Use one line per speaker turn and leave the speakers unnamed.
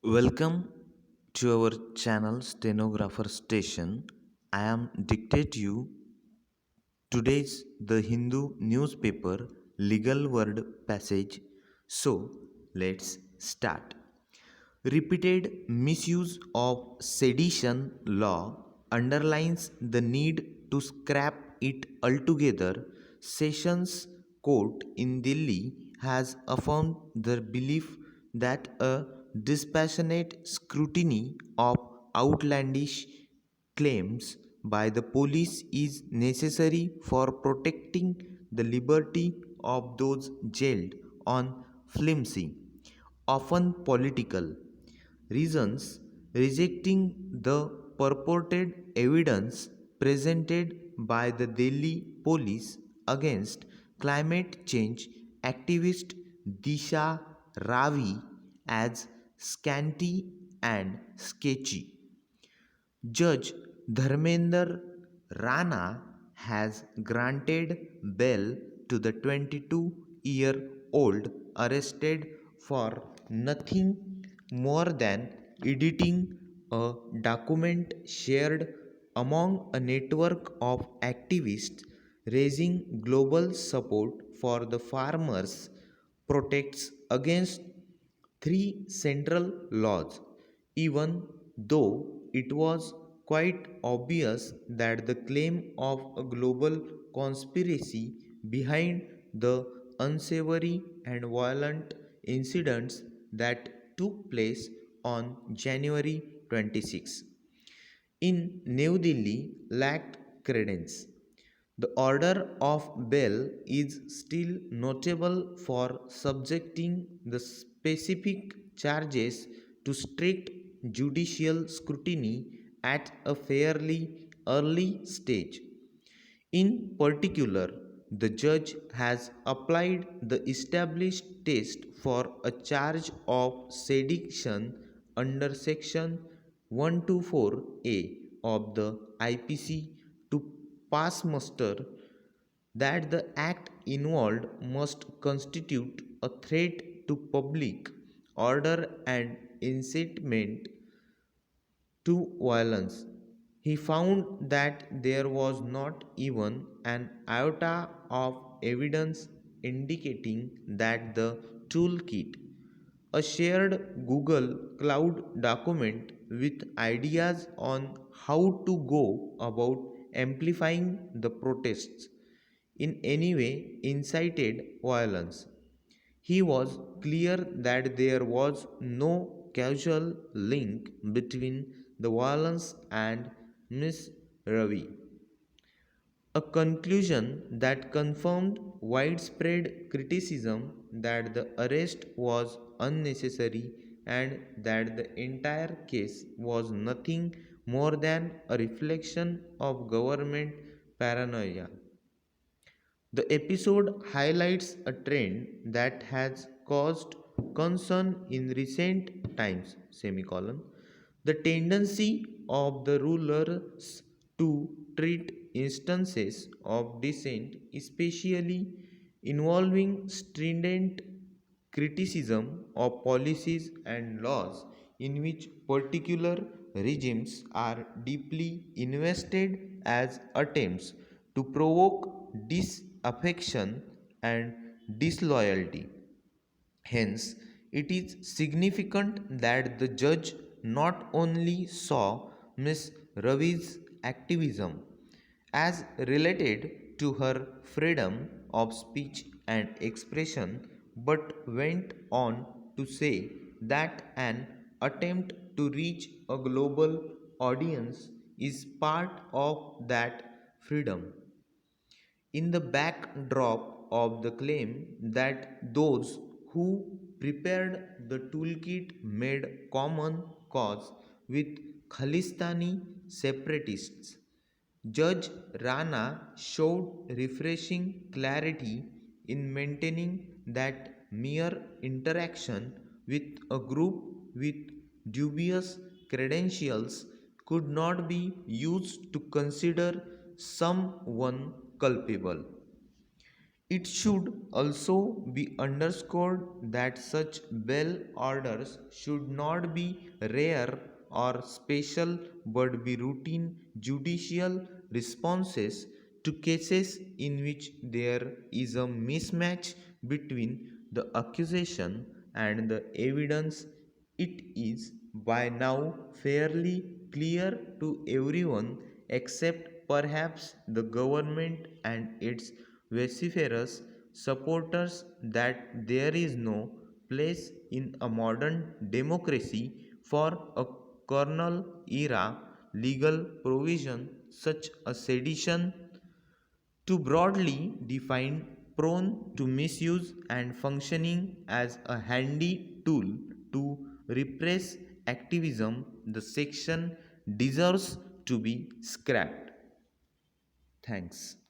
Welcome to our channel Stenographer Station. I am dictate you today's The Hindu newspaper legal word passage. So let's start. Repeated misuse of sedition law underlines the need to scrap it altogether. Sessions Court in Delhi has affirmed the belief that a dispassionate scrutiny of outlandish claims by the police is necessary for protecting the liberty of those jailed on flimsy, often political reasons, rejecting the purported evidence presented by the Delhi police against climate change activist Disha Ravi as scanty and sketchy. Judge Dharmender Rana has granted bail to the 22-year-old arrested for nothing more than editing a document shared among a network of activists raising global support for the farmers' protests against three central laws, even though it was quite obvious that the claim of a global conspiracy behind the unsavory and violent incidents that took place on January 26 in New Delhi lacked credence. The order of bail is still notable for subjecting the specific charges to strict judicial scrutiny at a fairly early stage. In particular, the judge has applied the established test for a charge of sedition under Section 124A of the IPC to pass muster that the act involved must constitute a threat to public order and incitement to violence. He found that there was not even an iota of evidence indicating that the toolkit, a shared Google Cloud document with ideas on how to go about amplifying the protests, in any way incited violence. He was clear that there was no causal link between the violence and Miss Ravi, a conclusion that confirmed widespread criticism that the arrest was unnecessary and that the entire case was nothing more than a reflection of government paranoia. The episode highlights a trend that has caused concern in recent times, semicolon, the tendency of the rulers to treat instances of dissent, especially involving strident criticism of policies and laws in which particular regimes are deeply invested as attempts to provoke disaffection and disloyalty. Hence, it is significant that the judge not only saw Miss Ravi's activism as related to her freedom of speech and expression, but went on to say that an attempt to reach a global audience is part of that freedom. In the backdrop of the claim that those who prepared the toolkit made common cause with Khalistani separatists, Judge Rana showed refreshing clarity in maintaining that mere interaction with a group with dubious credentials could not be used to consider someone culpable. It should also be underscored that such bail orders should not be rare or special but be routine judicial responses to cases in which there is a mismatch between the accusation and the evidence. It is by now fairly clear to everyone except perhaps the government and its vociferous supporters that there is no place in a modern democracy for a colonial era legal provision such as sedition too broadly defined, prone to misuse, and functioning as a handy tool to repress activism. The section deserves to be scrapped. Thanks.